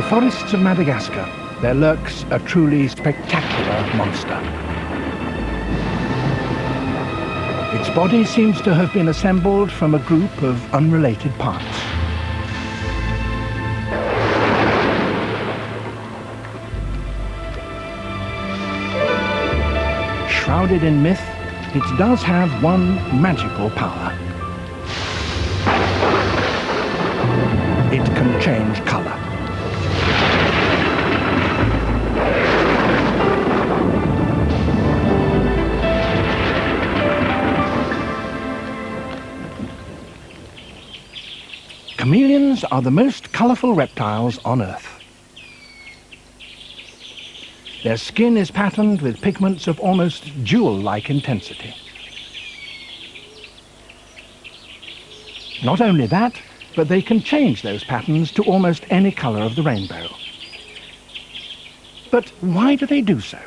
the forests of Madagascar, there lurks a truly spectacular monster. Its body seems to have been assembled from a group of unrelated parts. Shrouded in myth, it does have one magical power. It can change colour. Chameleons are the most colourful reptiles on Earth. Their skin is patterned with pigments of almost jewel-like intensity. Not only that, but they can change those patterns to almost any colour of the rainbow. But why do they do so?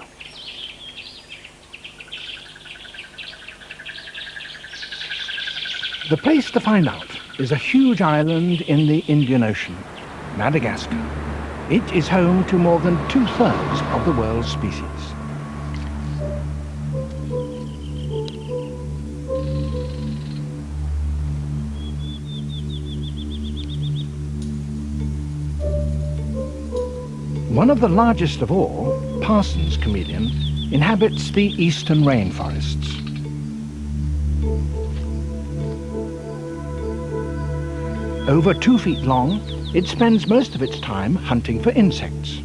The place to find out is a huge island in the Indian Ocean, Madagascar. It is home to more than 2/3 of the world's species. One of the largest of all, Parsons chameleon, inhabits the eastern rainforests. Over 2 feet long, it spends most of its time hunting for insects.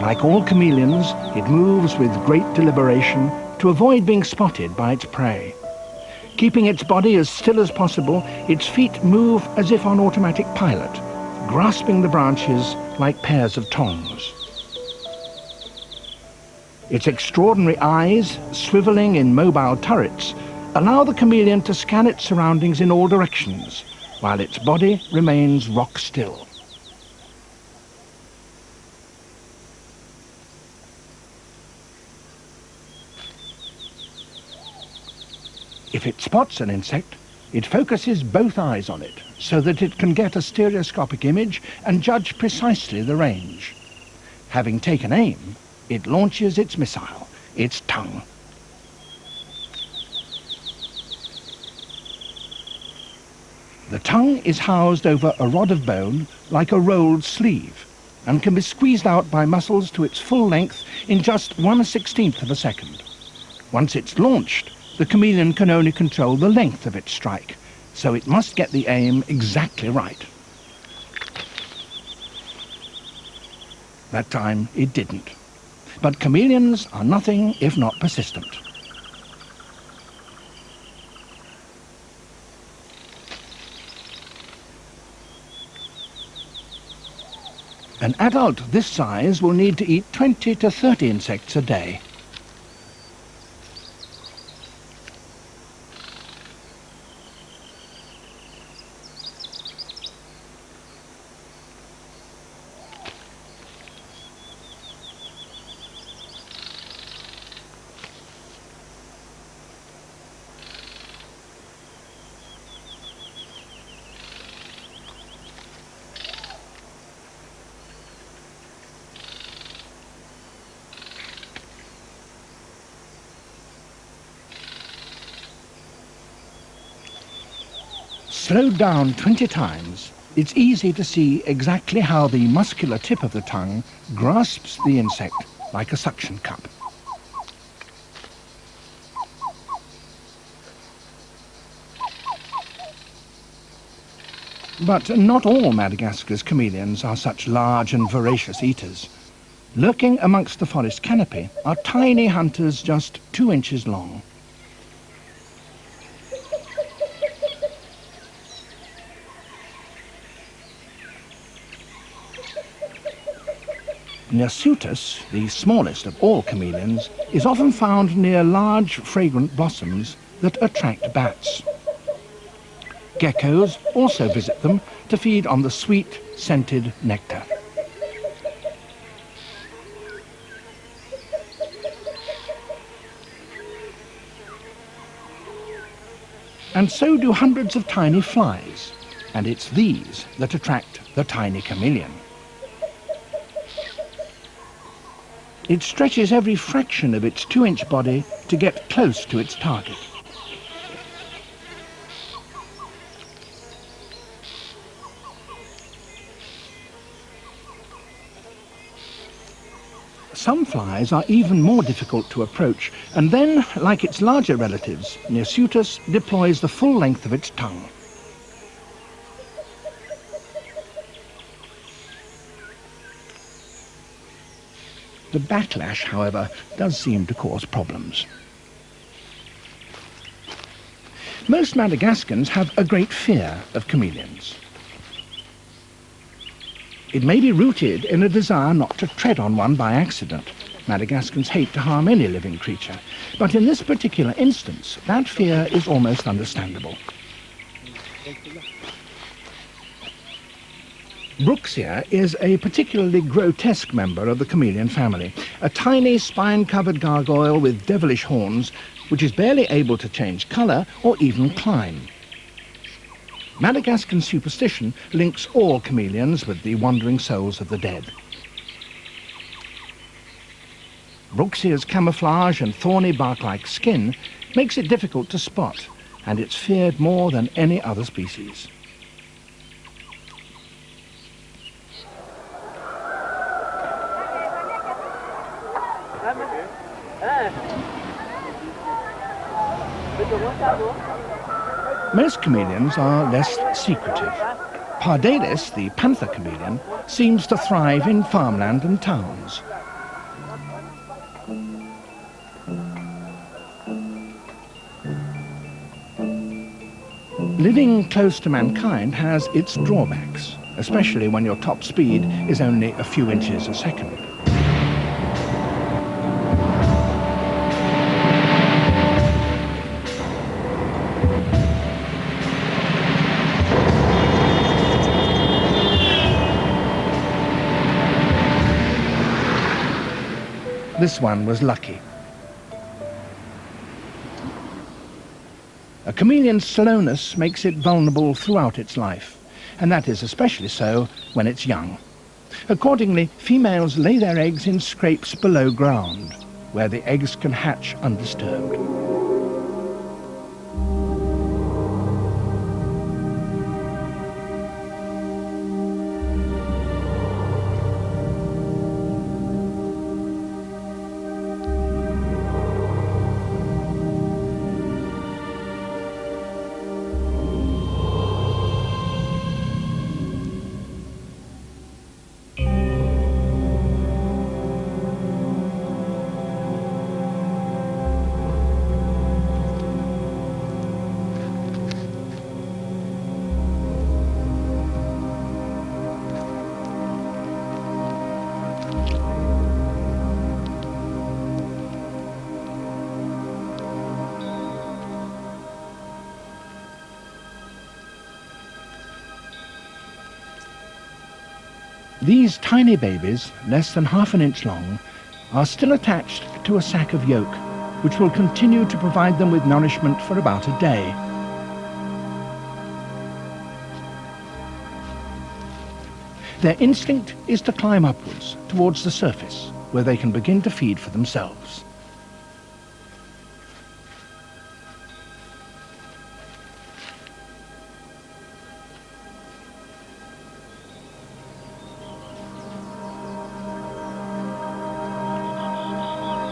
Like all chameleons, it moves with great deliberation to avoid being spotted by its prey. Keeping its body as still as possible, its feet move as if on automatic pilot, grasping the branches like pairs of tongs. Its extraordinary eyes, swiveling in mobile turrets, allow the chameleon to scan its surroundings in all directions, while its body remains rock still. If it spots an insect, it focuses both eyes on it so that it can get a stereoscopic image and judge precisely the range. Having taken aim, it launches its missile, its tongue. The tongue is housed over a rod of bone like a rolled sleeve and can be squeezed out by muscles to its full length in just 1/16 of a second. Once it's launched, the chameleon can only control the length of its strike, so it must get the aim exactly right. That time it didn't. But chameleons are nothing if not persistent. An adult this size will need to eat 20 to 30 insects a day. Slowed down 20 times, it's easy to see exactly how the muscular tip of the tongue grasps the insect like a suction cup. But not all Madagascar's chameleons are such large and voracious eaters. Lurking amongst the forest canopy are tiny hunters just 2 inches long. Nersutus, the smallest of all chameleons, is often found near large, fragrant blossoms that attract bats. Geckos also visit them to feed on the sweet, scented nectar. And so do hundreds of tiny flies, and it's these that attract the tiny chameleon. It stretches every fraction of its 2-inch body to get close to its target. Some flies are even more difficult to approach, and then, like its larger relatives, Hirsutus deploys the full length of its tongue. The backlash, however, does seem to cause problems. Most Madagascans have a great fear of chameleons. It may be rooted in a desire not to tread on one by accident. Madagascans hate to harm any living creature, but in this particular instance, that fear is almost understandable. Bruxia is a particularly grotesque member of the chameleon family, a tiny spine-covered gargoyle with devilish horns, which is barely able to change colour or even climb. Madagascan superstition links all chameleons with the wandering souls of the dead. Bruxia's camouflage and thorny bark-like skin makes it difficult to spot, and it's feared more than any other species. Most chameleons are less secretive. Pardalis, the panther chameleon, seems to thrive in farmland and towns. Living close to mankind has its drawbacks, especially when your top speed is only a few inches a second. This one was lucky. A chameleon's slowness makes it vulnerable throughout its life, and that is especially so when it's young. Accordingly, females lay their eggs in scrapes below ground, where the eggs can hatch undisturbed. These tiny babies, less than ½ an inch long, are still attached to a sack of yolk, which will continue to provide them with nourishment for about a day. Their instinct is to climb upwards, towards the surface, where they can begin to feed for themselves.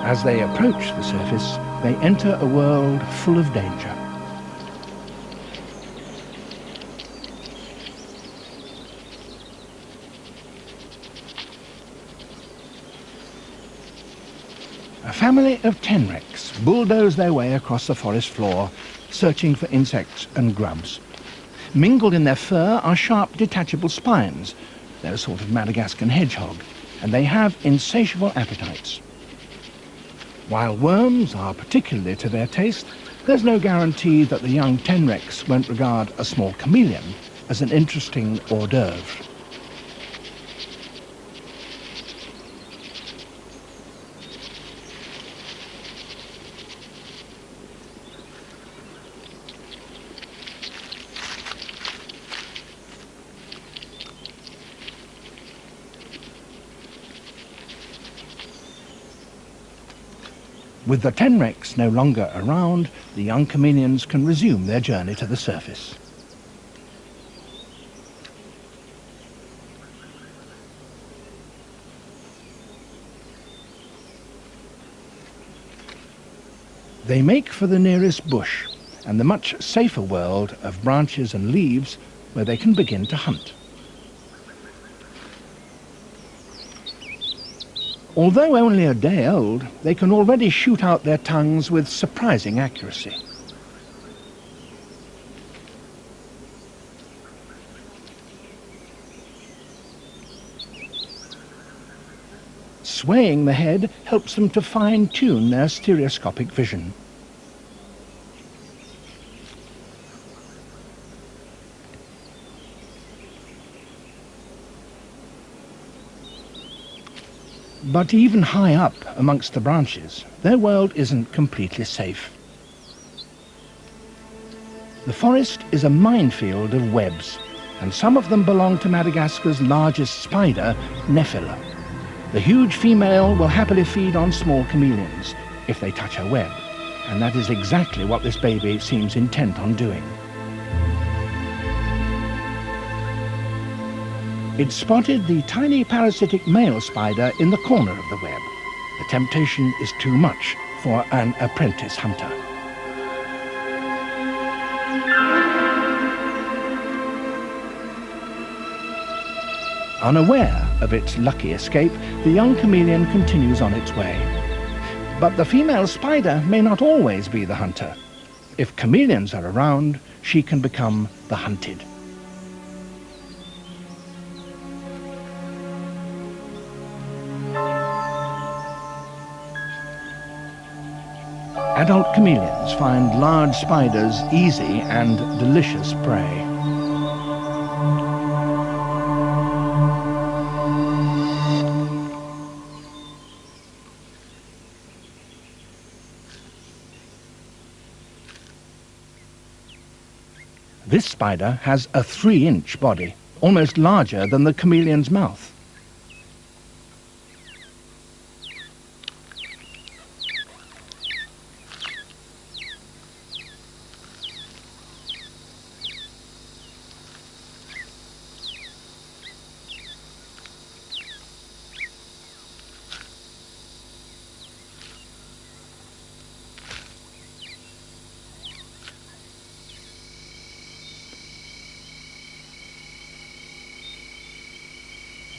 As they approach the surface, they enter a world full of danger. A family of tenrecs bulldoze their way across the forest floor, searching for insects and grubs. Mingled in their fur are sharp detachable spines. They're a sort of Madagascan hedgehog, and they have insatiable appetites. While worms are particularly to their taste, there's no guarantee that the young tenrecs won't regard a small chameleon as an interesting hors d'oeuvre. With the tenrecs no longer around, the young chameleons can resume their journey to the surface. They make for the nearest bush and the much safer world of branches and leaves where they can begin to hunt. Although only a day old, they can already shoot out their tongues with surprising accuracy. Swaying the head helps them to fine-tune their stereoscopic vision. But even high up amongst the branches, their world isn't completely safe. The forest is a minefield of webs, and some of them belong to Madagascar's largest spider, Nephila. The huge female will happily feed on small chameleons if they touch her web, and that is exactly what this baby seems intent on doing. It spotted the tiny parasitic male spider in the corner of the web. The temptation is too much for an apprentice hunter. Unaware of its lucky escape, the young chameleon continues on its way. But the female spider may not always be the hunter. If chameleons are around, she can become the hunted. Adult chameleons find large spiders easy and delicious prey. This spider has a 3-inch body, almost larger than the chameleon's mouth.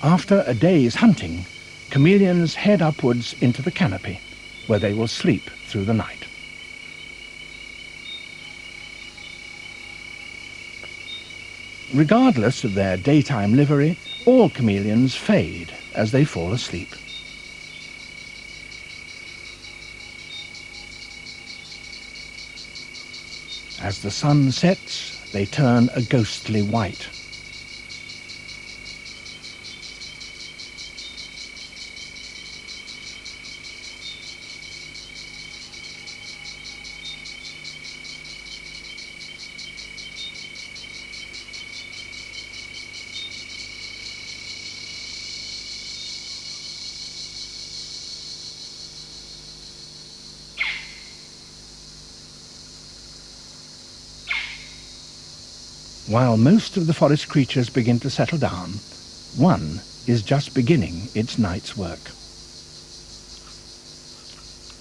After a day's hunting, chameleons head upwards into the canopy, where they will sleep through the night. Regardless of their daytime livery, all chameleons fade as they fall asleep. As the sun sets, they turn a ghostly white. While most of the forest creatures begin to settle down, one is just beginning its night's work.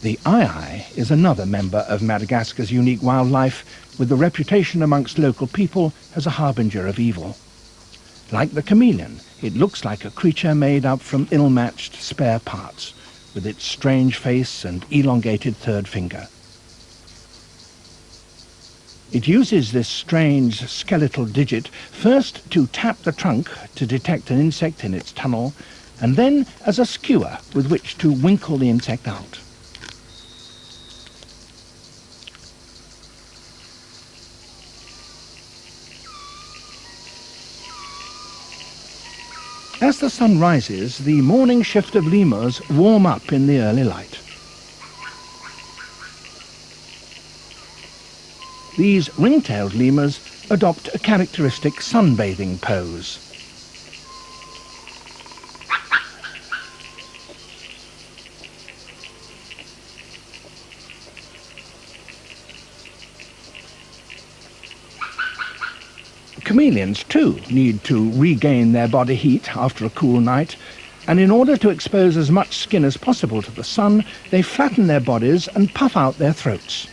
The aye is another member of Madagascar's unique wildlife, with the reputation amongst local people as a harbinger of evil. Like the chameleon, it looks like a creature made up from ill-matched spare parts, with its strange face and elongated third finger. It uses this strange skeletal digit first to tap the trunk to detect an insect in its tunnel, and then as a skewer with which to winkle the insect out. As the sun rises, the morning shift of lemurs warm up in the early light. These ring-tailed lemurs adopt a characteristic sunbathing pose. Chameleons, too, need to regain their body heat after a cool night, and in order to expose as much skin as possible to the sun, they flatten their bodies and puff out their throats.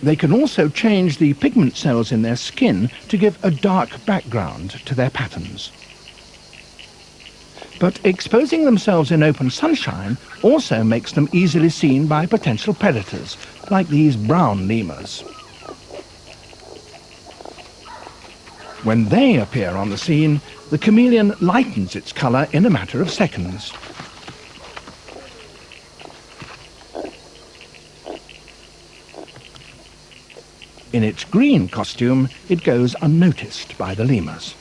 They can also change the pigment cells in their skin to give a dark background to their patterns. But exposing themselves in open sunshine also makes them easily seen by potential predators, like these brown lemurs. When they appear on the scene, the chameleon lightens its colour in a matter of seconds. In its green costume, it goes unnoticed by the lemurs.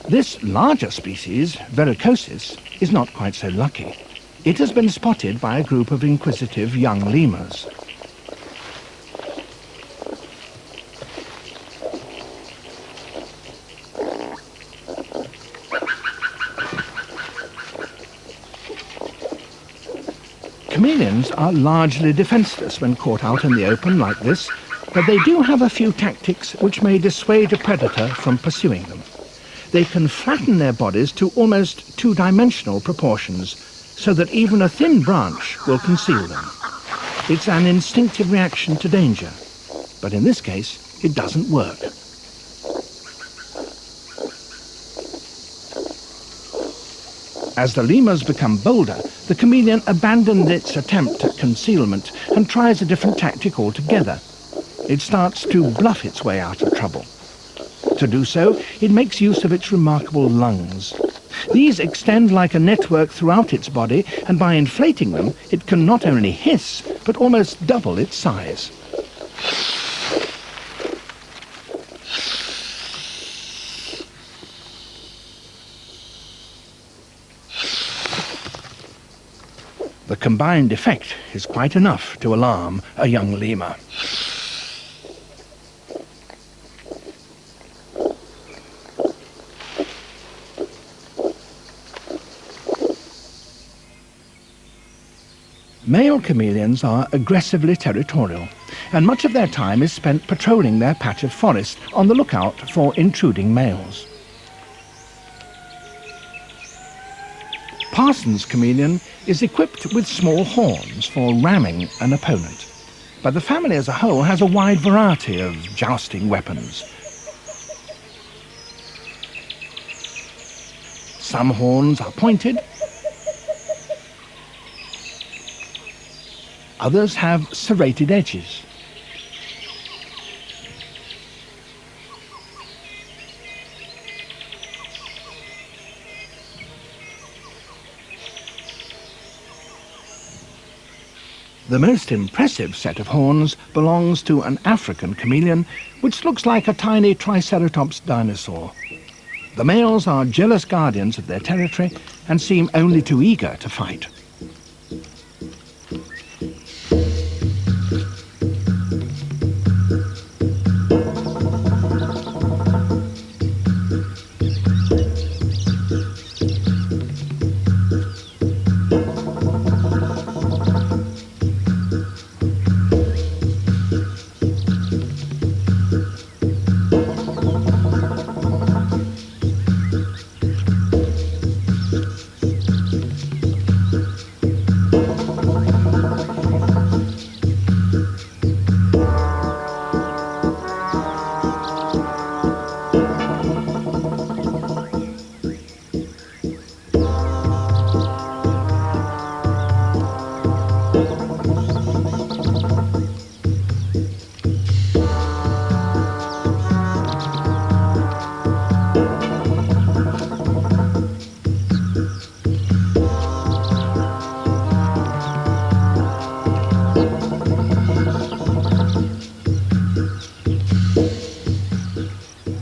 This larger species, Verrucosis, is not quite so lucky. It has been spotted by a group of inquisitive young lemurs. Chameleons are largely defenseless when caught out in the open like this, but they do have a few tactics which may dissuade a predator from pursuing them. They can flatten their bodies to almost two-dimensional proportions, so that even a thin branch will conceal them. It's an instinctive reaction to danger, but in this case, it doesn't work. As the lemurs become bolder, the chameleon abandons its attempt at concealment and tries a different tactic altogether. It starts to bluff its way out of trouble. To do so, it makes use of its remarkable lungs. These extend like a network throughout its body, and by inflating them, it can not only hiss, but almost double its size. The combined effect is quite enough to alarm a young lemur. Male chameleons are aggressively territorial, and much of their time is spent patrolling their patch of forest on the lookout for intruding males. Parsons' chameleon is equipped with small horns for ramming an opponent, but the family as a whole has a wide variety of jousting weapons. Some horns are pointed, others have serrated edges. The most impressive set of horns belongs to an African chameleon, which looks like a tiny Triceratops dinosaur. The males are jealous guardians of their territory and seem only too eager to fight.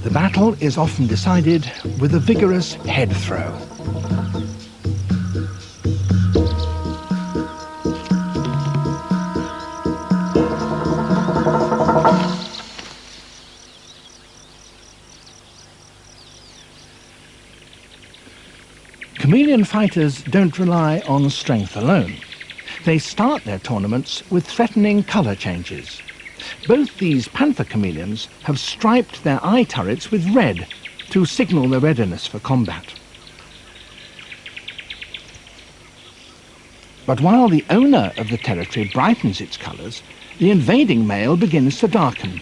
The battle is often decided with a vigorous head throw. Chameleon fighters don't rely on strength alone. They start their tournaments with threatening colour changes. Both these panther chameleons have striped their eye turrets with red to signal their readiness for combat. But while the owner of the territory brightens its colours, the invading male begins to darken.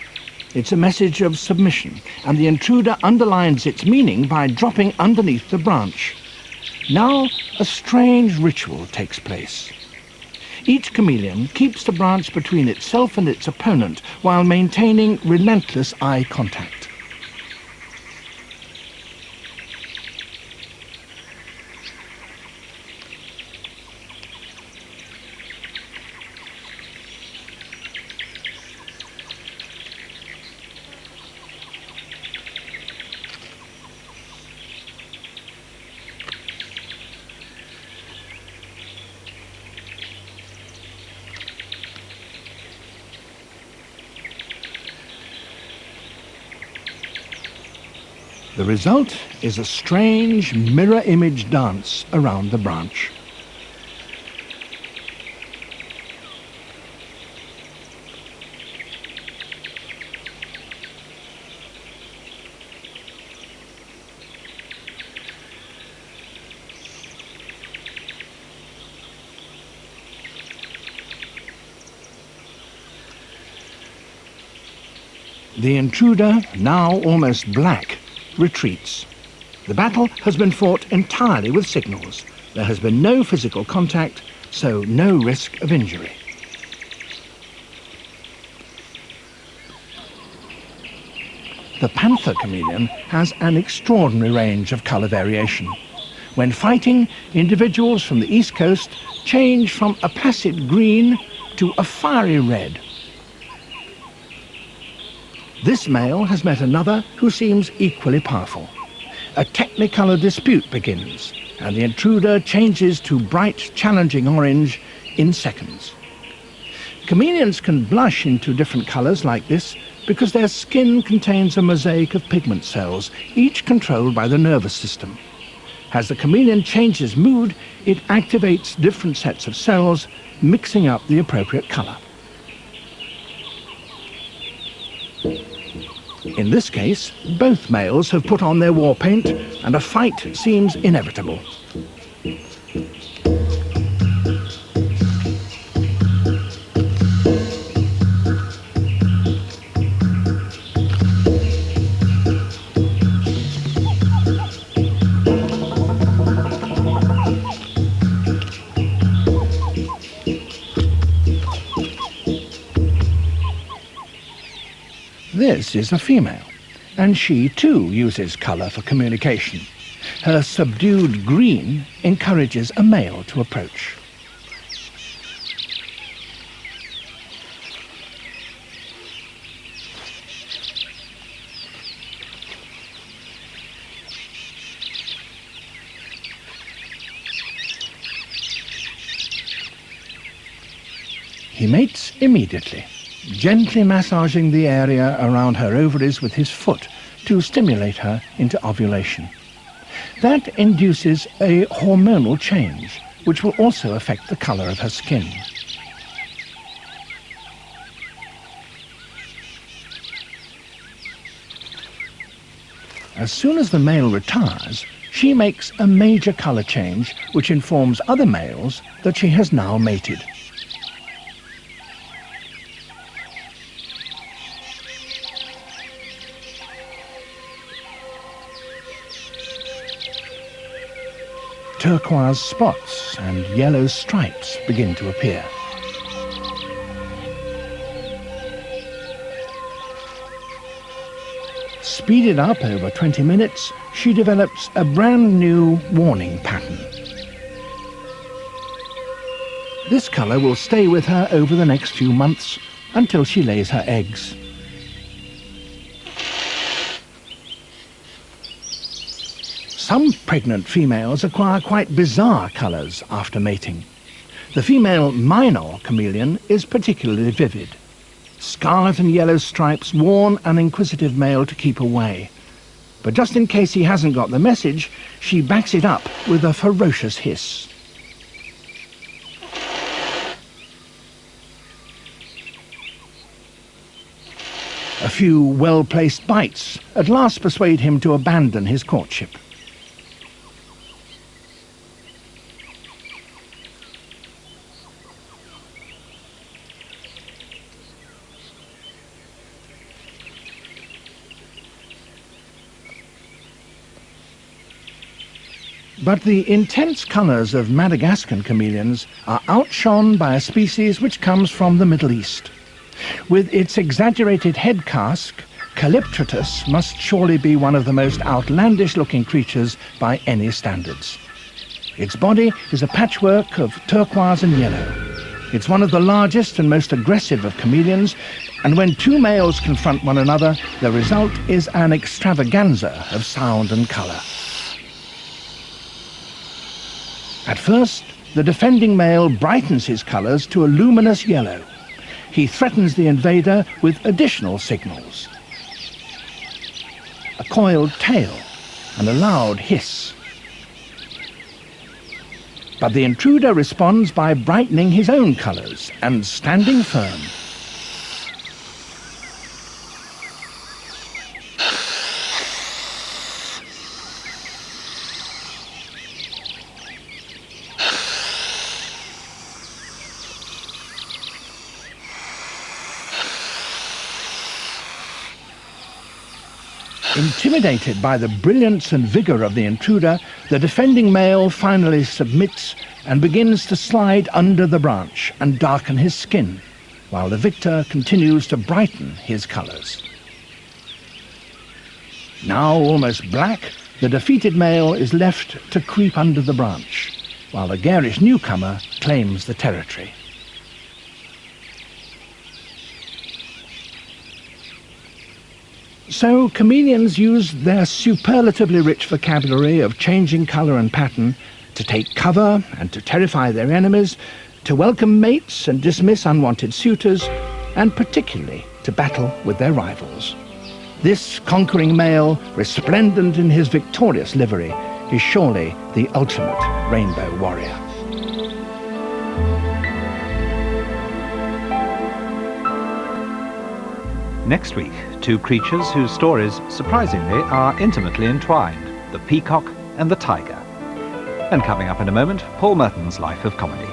It's a message of submission, and the intruder underlines its meaning by dropping underneath the branch. Now a strange ritual takes place. Each chameleon keeps the branch between itself and its opponent while maintaining relentless eye contact. The result is a strange mirror image dance around the branch. The intruder, now almost black, retreats. The battle has been fought entirely with signals. There has been no physical contact, so no risk of injury. The panther chameleon has an extraordinary range of colour variation. When fighting, individuals from the east coast change from a placid green to a fiery red. This male has met another who seems equally powerful. A technicolor dispute begins, and the intruder changes to bright, challenging orange in seconds. Chameleons can blush into different colors like this because their skin contains a mosaic of pigment cells, each controlled by the nervous system. As the chameleon changes mood, it activates different sets of cells, mixing up the appropriate color. In this case, both males have put on their war paint, and a fight seems inevitable. This is a female, and she too uses colour for communication. Her subdued green encourages a male to approach. He mates immediately, gently massaging the area around her ovaries with his foot to stimulate her into ovulation. That induces a hormonal change, which will also affect the colour of her skin. As soon as the male retires, she makes a major colour change, which informs other males that she has now mated. Turquoise spots and yellow stripes begin to appear. Speeded up over 20 minutes, she develops a brand new warning pattern. This colour will stay with her over the next few months until she lays her eggs. Some pregnant females acquire quite bizarre colours after mating. The female minor chameleon is particularly vivid. Scarlet and yellow stripes warn an inquisitive male to keep away. But just in case he hasn't got the message, she backs it up with a ferocious hiss. few well-placed bites at last persuade him to abandon his courtship. But the intense colours of Madagascan chameleons are outshone by a species which comes from the Middle East. With its exaggerated head casque, Calyptratus must surely be one of the most outlandish-looking creatures by any standards. Its body is a patchwork of turquoise and yellow. It's one of the largest and most aggressive of chameleons, and when two males confront one another, the result is an extravaganza of sound and colour. At first, the defending male brightens his colours to a luminous yellow. He threatens the invader with additional signals: a coiled tail and a loud hiss. But the intruder responds by brightening his own colours and standing firm. Intimidated by the brilliance and vigour of the intruder, the defending male finally submits and begins to slide under the branch and darken his skin, while the victor continues to brighten his colours. Now almost black, the defeated male is left to creep under the branch, while the garish newcomer claims the territory. So chameleons use their superlatively rich vocabulary of changing colour and pattern to take cover and to terrify their enemies, to welcome mates and dismiss unwanted suitors, and particularly to battle with their rivals. This conquering male, resplendent in his victorious livery, is surely the ultimate rainbow warrior. Next week, two creatures whose stories, surprisingly, are intimately entwined: the peacock and the tiger. And coming up in a moment, Paul Merton's Life of Comedy.